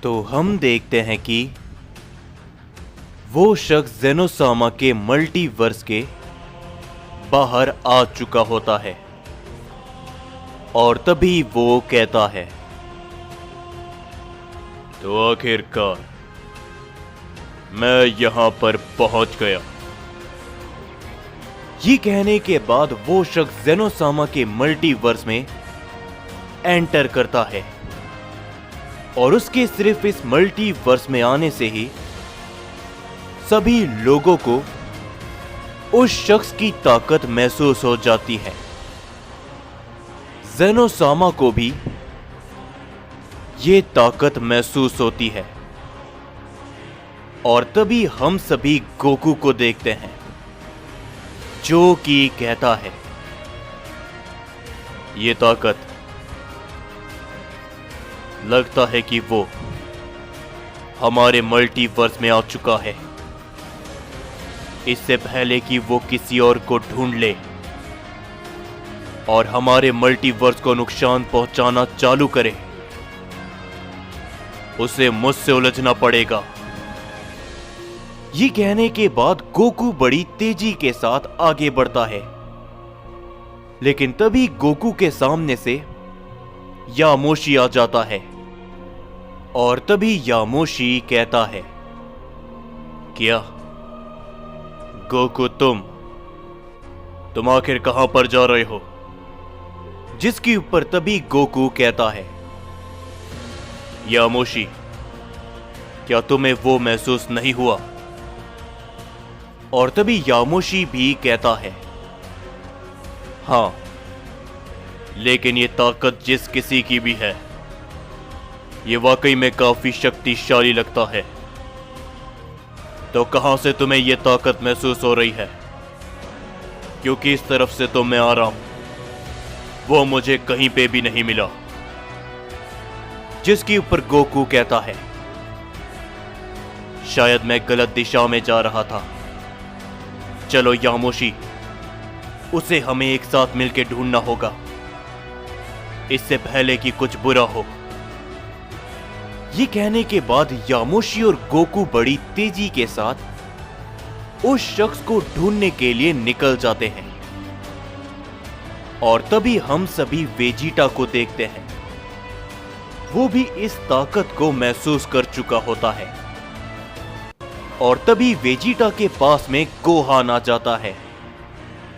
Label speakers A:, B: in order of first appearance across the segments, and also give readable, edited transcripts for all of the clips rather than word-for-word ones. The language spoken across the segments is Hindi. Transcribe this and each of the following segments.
A: तो हम देखते हैं कि वो शख्स जेनोसामा के मल्टीवर्स के बाहर आ चुका होता है और तभी वो कहता है, तो आखिरकार मैं यहां पर पहुंच गया। ये कहने के बाद वो शख्स जेनोसामा के मल्टीवर्स में एंटर करता है और उसके सिर्फ इस मल्टीवर्स में आने से ही सभी लोगों को उस शख्स की ताकत महसूस हो जाती है। जेनोसामा को भी ये ताकत महसूस होती है और तभी हम सभी गोकू को देखते हैं जो कि कहता है, ये ताकत लगता है कि वो हमारे मल्टीवर्स में आ चुका है। इससे पहले कि वो किसी और को ढूंढ ले और हमारे मल्टीवर्स को नुकसान पहुंचाना चालू करे, उसे मुझसे उलझना पड़ेगा। ये कहने के बाद गोकू बड़ी तेजी के साथ आगे बढ़ता है, लेकिन तभी गोकू के सामने से यामोशी आ जाता है और तभी यामोशी कहता है, क्या गोकू तुम आखिर कहां पर जा रहे हो? जिसके ऊपर तभी गोकू कहता है, यामोशी क्या तुम्हें वो महसूस नहीं हुआ? और तभी यामोशी भी कहता है, हां, लेकिन ये ताकत जिस किसी की भी है, ये वाकई में काफी शक्तिशाली लगता है। तो कहां से तुम्हें यह ताकत महसूस हो रही है? क्योंकि इस तरफ से तो मैं आ रहा हूं, वो मुझे कहीं पे भी नहीं मिला। जिसके ऊपर गोकू कहता है, शायद मैं गलत दिशा में जा रहा था। चलो यामोशी, उसे हमें एक साथ मिलकर ढूंढना होगा, इससे पहले कि कुछ बुरा हो। ये कहने के बाद यामोशी और गोकू बड़ी तेजी के साथ उस शख्स को ढूंढने के लिए निकल जाते हैं और तभी हम सभी वेजिटा को देखते हैं। वो भी इस ताकत को महसूस कर चुका होता है और तभी वेजिटा के पास में गोहान आ जाता है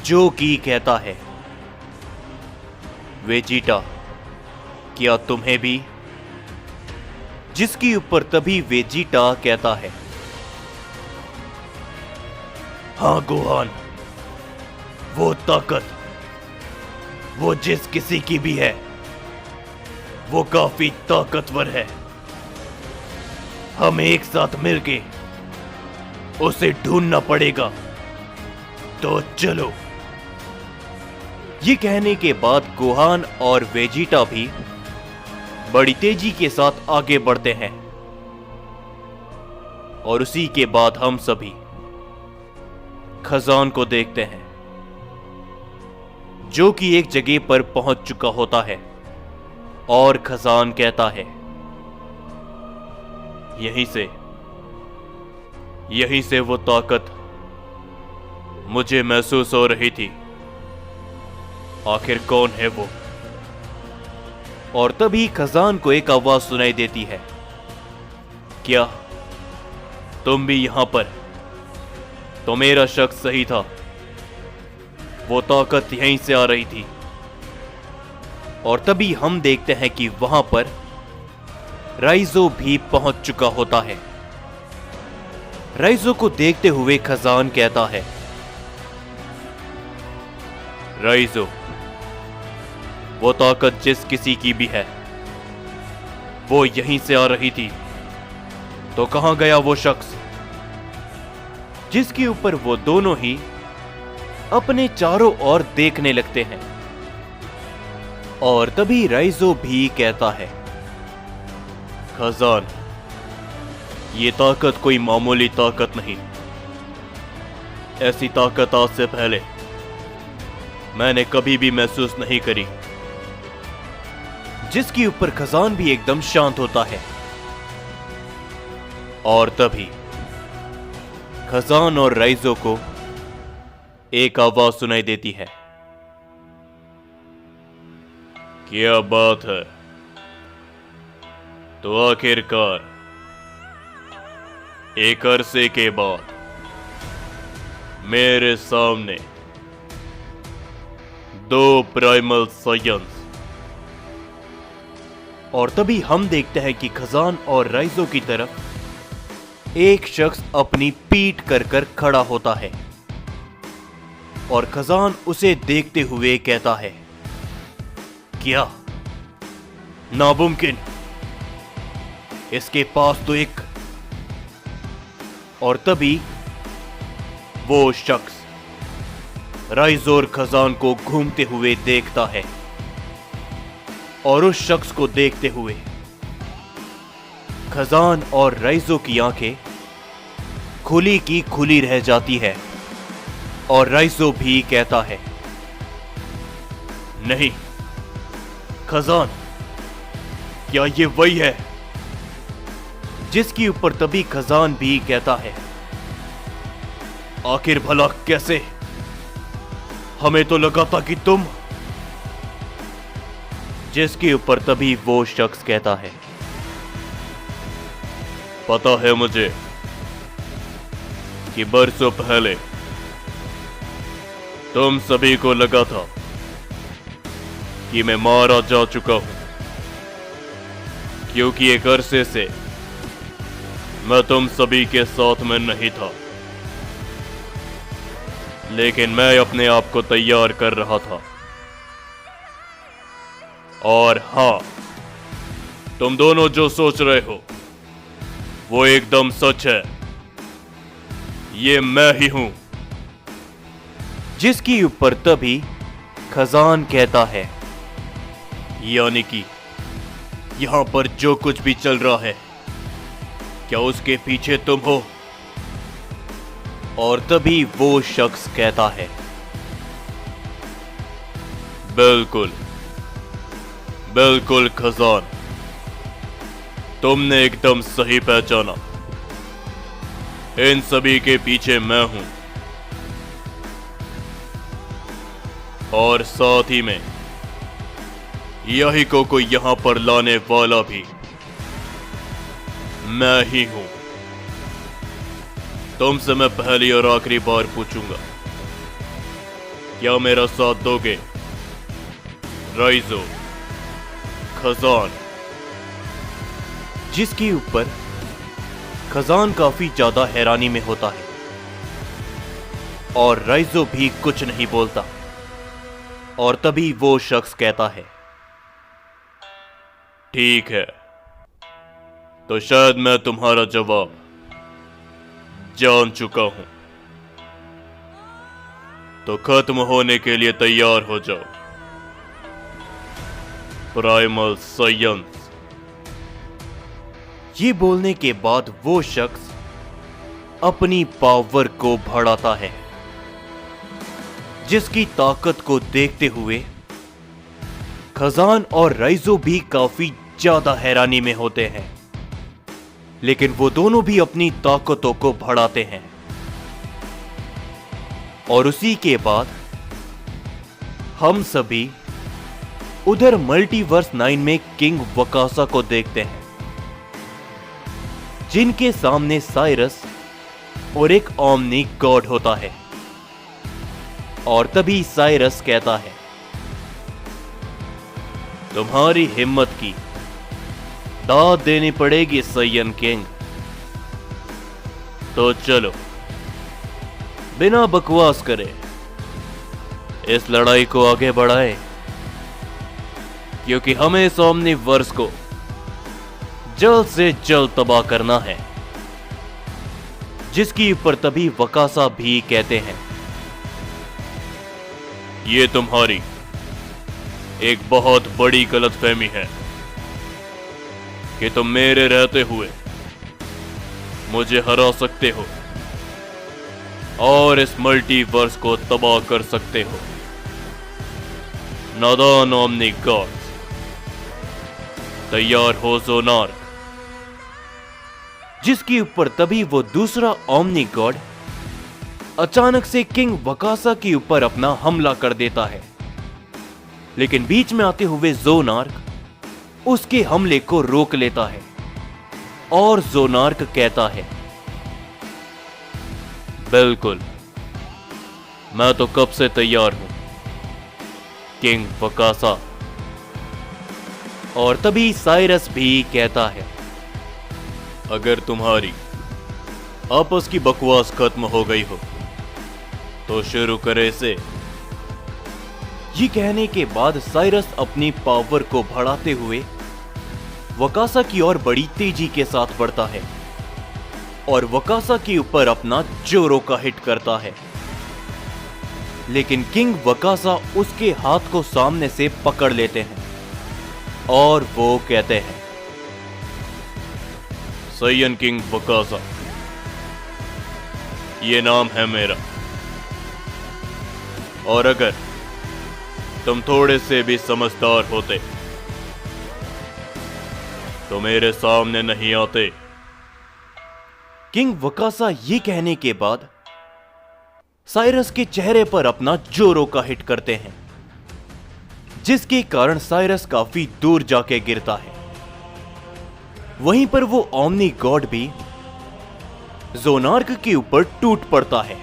A: जो कि कहता है, वेजिटा क्या तुम्हें भी? जिसके ऊपर तभी वेजिटा कहता है, हां गोहान, वो ताकत वो जिस किसी की भी है, वो काफी ताकतवर है। हमें एक साथ मिलके उसे ढूंढना पड़ेगा, तो चलो। ये कहने के बाद गोहान और वेजिटा भी बड़ी तेजी के साथ आगे बढ़ते हैं और उसी के बाद हम सभी खजान को देखते हैं जो कि एक जगह पर पहुंच चुका होता है और खजान कहता है, यहीं से वो ताकत मुझे महसूस हो रही थी। आखिर कौन है वो? और तभी खजान को एक आवाज सुनाई देती है, क्या तुम भी यहां पर? तो मेरा शक सही था, वो ताकत यहीं से आ रही थी। और तभी हम देखते हैं कि वहां पर राइजो भी पहुंच चुका होता है। राइजो को देखते हुए खजान कहता है, राइजो, वो ताकत जिस किसी की भी है, वो यहीं से आ रही थी। तो कहां गया वो शख्स? जिसके ऊपर वो दोनों ही अपने चारों ओर देखने लगते हैं और तभी राइजो भी कहता है, खजान, ये ताकत कोई मामूली ताकत नहीं। ऐसी ताकत आज से पहले मैंने कभी भी महसूस नहीं करी। जिसके ऊपर खजान भी एकदम शांत होता है और तभी खजान और राइजो को एक आवाज सुनाई देती है। क्या बात है? तो आखिरकार एक अरसे के बाद मेरे सामने दो प्राइमल साइयंस। और तभी हम देखते हैं कि खजान और राइजो की तरफ एक शख्स अपनी पीठ कर खड़ा होता है और खजान उसे देखते हुए कहता है, क्या? नामुमकिन, इसके पास तो एक। और तभी वो शख्स राइजो और खजान को घूमते हुए देखता है और उस शख्स को देखते हुए खजान और राइजो की आंखें खुली की खुली रह जाती है और राइजो भी कहता है, नहीं खजान, क्या ये वही है? जिसके ऊपर तभी खजान भी कहता है, आखिर भला कैसे? हमें तो लगा था कि तुम। जिसके ऊपर तभी वो शख्स कहता है, पता है मुझे कि बरसों पहले तुम सभी को लगा था कि मैं मारा जा चुका हूं, क्योंकि एक अरसे से मैं तुम सभी के साथ में नहीं था। लेकिन मैं अपने आप को तैयार कर रहा था। और हां, तुम दोनों जो सोच रहे हो वो एकदम सच है। ये मैं ही हूं। जिसकी ऊपर तभी खजान कहता है, यानी कि यहां पर जो कुछ भी चल रहा है, क्या उसके पीछे तुम हो? और तभी वो शख्स कहता है, बिल्कुल बिल्कुल खजान, तुमने एकदम सही पहचाना। इन सभी के पीछे मैं हूं और साथ ही में यही को यहां पर लाने वाला भी मैं ही हूं। तुमसे मैं पहली और आखिरी बार पूछूंगा, क्या मेरा साथ दोगे? राइजो, खजान। जिसके ऊपर खजान काफी ज्यादा हैरानी में होता है और राइजो भी कुछ नहीं बोलता। और तभी वो शख्स कहता है, ठीक है, तो शायद मैं तुम्हारा जवाब जान चुका हूं। तो खत्म होने के लिए तैयार हो जाओ, प्राइमल साइयंस। ये बोलने के बाद वो शख्स अपनी पावर को बढ़ाता है, जिसकी ताकत को देखते हुए खजान और राइजो भी काफी ज्यादा हैरानी में होते हैं। लेकिन वो दोनों भी अपनी ताकतों को बढ़ाते हैं। और उसी के बाद हम सभी उधर मल्टीवर्स 9 में किंग वकासा को देखते हैं, जिनके सामने साइरस और एक ओमनी गॉड होता है। और तभी साइरस कहता है, तुम्हारी हिम्मत की दाद देनी पड़ेगी साइयन किंग। तो चलो बिना बकवास करे इस लड़ाई को आगे बढ़ाएं, क्योंकि हमें इस ओमनीवर्स को जल्द से जल्द तबाह करना है। जिसकी ऊपर तभी वकासा भी कहते हैं, ये तुम्हारी एक बहुत बड़ी गलतफहमी है कि तुम मेरे रहते हुए मुझे हरा सकते हो और इस मल्टीवर्स को तबाह कर सकते हो। नादान ओमनी गॉड्स, तैयार हो जोनार्क। जिसके ऊपर तभी वो दूसरा ओमनी गॉड अचानक से किंग वकासा के ऊपर अपना हमला कर देता है। लेकिन बीच में आते हुए ज़ोनार्क उसके हमले को रोक लेता है और ज़ोनार्क कहता है, बिल्कुल, मैं तो कब से तैयार हूं, किंग वकासा। और तभी साइरस भी कहता है, अगर तुम्हारी आपस की बकवास खत्म हो गई हो तो शुरू करे इसे। ये कहने के बाद साइरस अपनी पावर को बढ़ाते हुए वकासा की ओर बड़ी तेजी के साथ बढ़ता है और वकासा के ऊपर अपना जोरों का हिट करता है। लेकिन किंग वकासा उसके हाथ को सामने से पकड़ लेते हैं और वो कहते हैं, साइयन किंग वकासा, ये नाम है मेरा, और अगर तुम थोड़े से भी समझदार होते तो मेरे सामने नहीं आते। किंग वकासा ये कहने के बाद साइरस के चेहरे पर अपना जोरों का हिट करते हैं, जिसके कारण साइरस काफी दूर जाके गिरता है। वहीं पर वो ओमनी गॉड भी ज़ोनार्क के ऊपर टूट पड़ता है।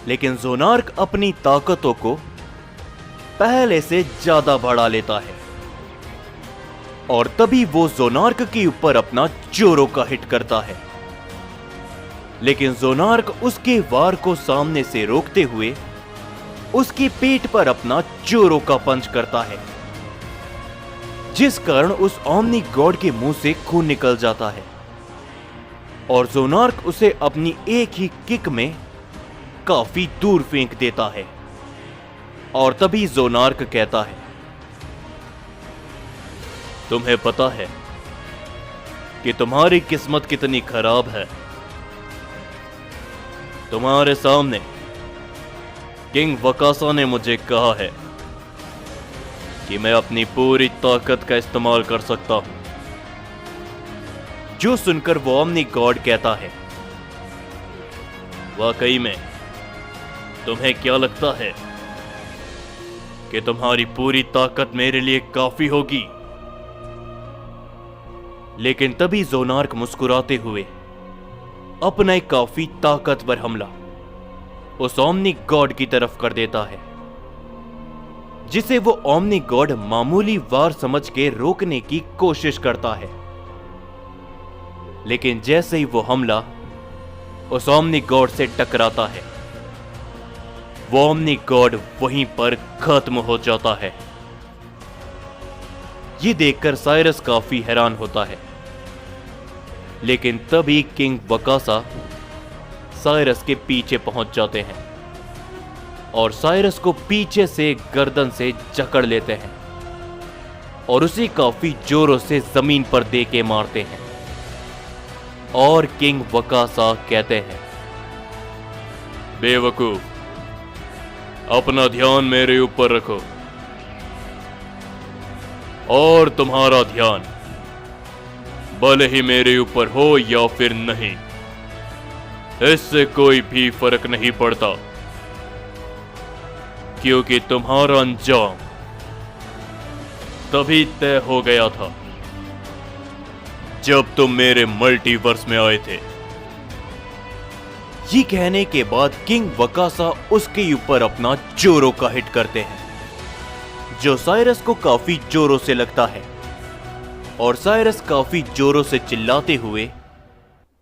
A: लेकिन ज़ोनार्क अपनी ताकतों को पहले से ज्यादा बढ़ा लेता है और तभी वो ज़ोनार्क के ऊपर अपना जोरों का हिट करता है। लेकिन ज़ोनार्क उसके वार को सामने से रोकते हुए उसके पेट पर अपना जोरों का पंच करता है, जिस कारण उस ओमनी गॉड के मुंह से खून निकल जाता है और ज़ोनार्क उसे अपनी एक ही किक में काफी दूर फेंक देता है। और तभी ज़ोनार्क कहता है, तुम्हें पता है कि तुम्हारी किस्मत कितनी खराब है। तुम्हारे सामने किंग वकासा ने मुझे कहा है कि मैं अपनी पूरी ताकत का इस्तेमाल कर सकता हूं। जो सुनकर वो ओमनी गॉड कहता है, वाकई में तुम्हें क्या लगता है कि तुम्हारी पूरी ताकत मेरे लिए काफी होगी? लेकिन तभी ज़ोनार्क मुस्कुराते हुए अपना एक काफी ताकतवर हमला उस ओमनी गॉड की तरफ कर देता है, जिसे वो ओमनी गॉड मामूली वार समझ के रोकने की कोशिश करता है। लेकिन जैसे ही वो हमला उस ओमनी गॉड से टकराता है, वो ओमनी गॉड वहीं पर खत्म हो जाता है। ये देखकर साइरस काफी हैरान होता है। लेकिन तभी किंग वकासा साइरस के पीछे पहुंच जाते हैं और साइरस को पीछे से गर्दन से जकड़ लेते हैं और उसे काफी जोरों से जमीन पर दे के मारते हैं। और किंग वकासा कहते हैं, बेवकूफ, अपना ध्यान मेरे ऊपर रखो और तुम्हारा ध्यान भले ही मेरे ऊपर हो या फिर नहीं, इससे कोई भी फर्क नहीं पड़ता, क्योंकि तुम्हारा अंजाम तभी तय हो गया था जब तुम मेरे मल्टीवर्स में आए थे। ये कहने के बाद किंग वकासा उसके ऊपर अपना जोरों का हिट करते हैं, जो साइरस को काफी जोरों से लगता है और साइरस काफी जोरों से चिल्लाते हुए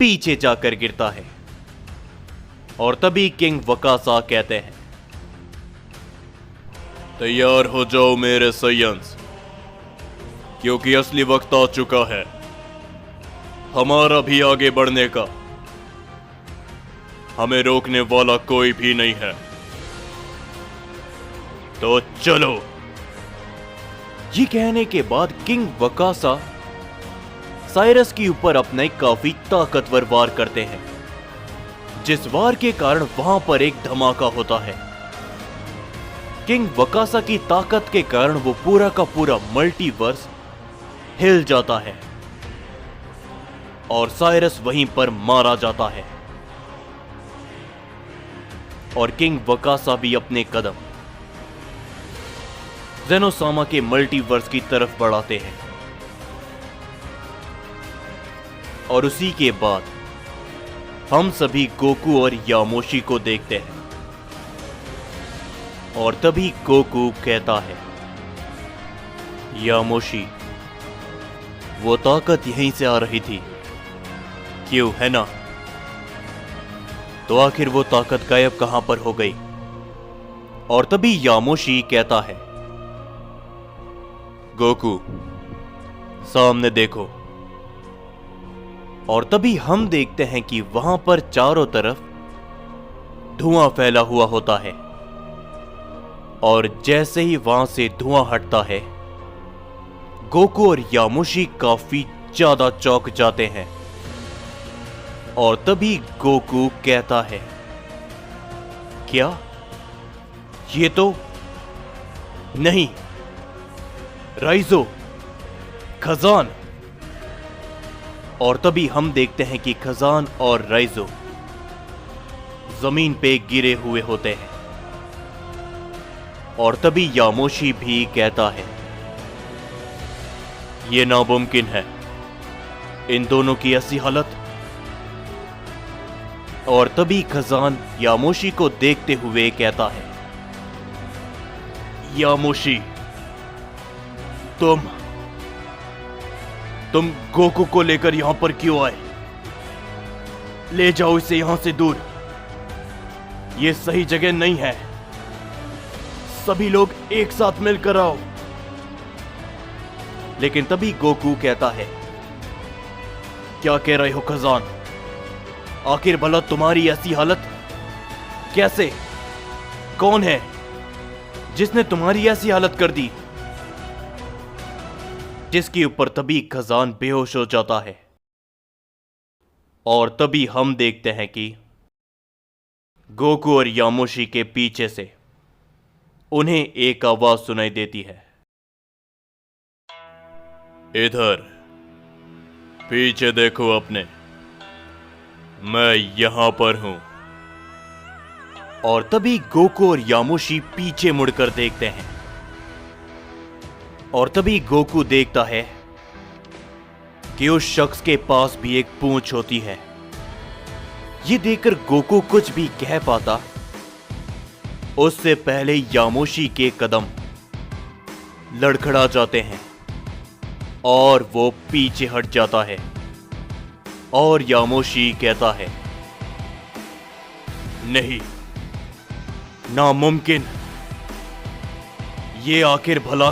A: पीछे जाकर गिरता है। और तभी किंग वकासा कहते हैं, तैयार हो जाओ मेरे साइयंस, क्योंकि असली वक्त आ चुका है हमारा भी आगे बढ़ने का। हमें रोकने वाला कोई भी नहीं है, तो चलो। ये कहने के बाद किंग वकासा साइरस के ऊपर अपना एक काफी ताकतवर वार करते हैं, जिस वार के कारण वहां पर एक धमाका होता है। किंग वकासा की ताकत के कारण वो पूरा का पूरा मल्टीवर्स हिल जाता है और साइरस वहीं पर मारा जाता है और किंग वकासा भी अपने कदम जेनोसामा के मल्टीवर्स की तरफ बढ़ाते हैं। और उसी के बाद हम सभी गोकू और यामोशी को देखते हैं और तभी गोकू कहता है, यामोशी, वो ताकत यहीं से आ रही थी, क्यों, है ना? तो आखिर वो ताकत गायब कहां पर हो गई? और तभी यामोशी कहता है, गोकू, सामने देखो। और तभी हम देखते हैं कि वहां पर चारों तरफ धुआं फैला हुआ होता है और जैसे ही वहां से धुआं हटता है, गोकू और यामोशी काफी ज्यादा चौंक जाते हैं। और तभी गोकू कहता है, क्या? ये तो नहीं, राइजो, खजान। और तभी हम देखते हैं कि खजान और राइजो जमीन पे गिरे हुए होते हैं। और तभी यामोशी भी कहता है, यह नामुमकिन है, इन दोनों की ऐसी हालत। और तभी खजान यामोशी को देखते हुए कहता है, यामोशी, तुम गोकू को लेकर यहां पर क्यों आए? ले जाओ इसे यहां से दूर, यह सही जगह नहीं है। सभी लोग एक साथ मिलकर आओ। लेकिन तभी गोकू कहता है, क्या कह रहे हो खजान? आखिर भला तुम्हारी ऐसी हालत कैसे? कौन है जिसने तुम्हारी ऐसी हालत कर दी? जिसके ऊपर तभी खजान बेहोश हो जाता है। और तभी हम देखते हैं कि गोकू और यामोशी के पीछे से उन्हें एक आवाज सुनाई देती है, इधर पीछे देखो अपने, मैं यहां पर हूं। और तभी गोकू और यामोशी पीछे मुड़कर देखते हैं और तभी गोकू देखता है कि उस शख्स के पास भी एक पूंछ होती है। यह देखकर गोकू कुछ भी कह पाता उससे पहले यामोशी के कदम लड़खड़ा जाते हैं और वो पीछे हट जाता है। और यामोशी कहता है, नहीं, नामुमकिन, ये आखिर भला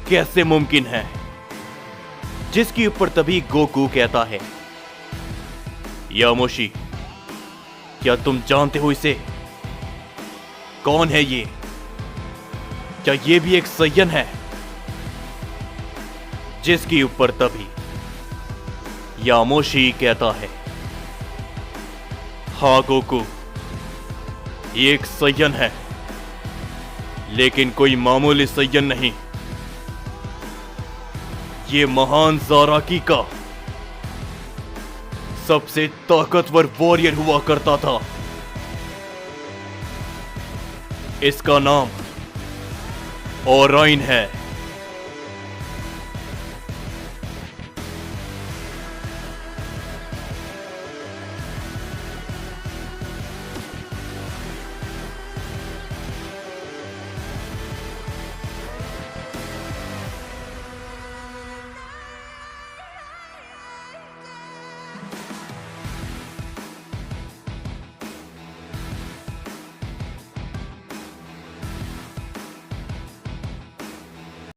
A: कैसे मुमकिन है? जिसके ऊपर तभी गोकू कहता है, यामोशी, क्या तुम जानते हो इसे? कौन है ये? क्या ये भी एक सय्यन है? जिसके ऊपर तभी यामोशी कहता है, हाँ गोकू, ये एक सय्यन है, लेकिन कोई मामूली सय्यन नहीं। ये महान ज़ाराकी का सबसे ताकतवर वॉरियर हुआ करता था। इसका नाम ओराइन है।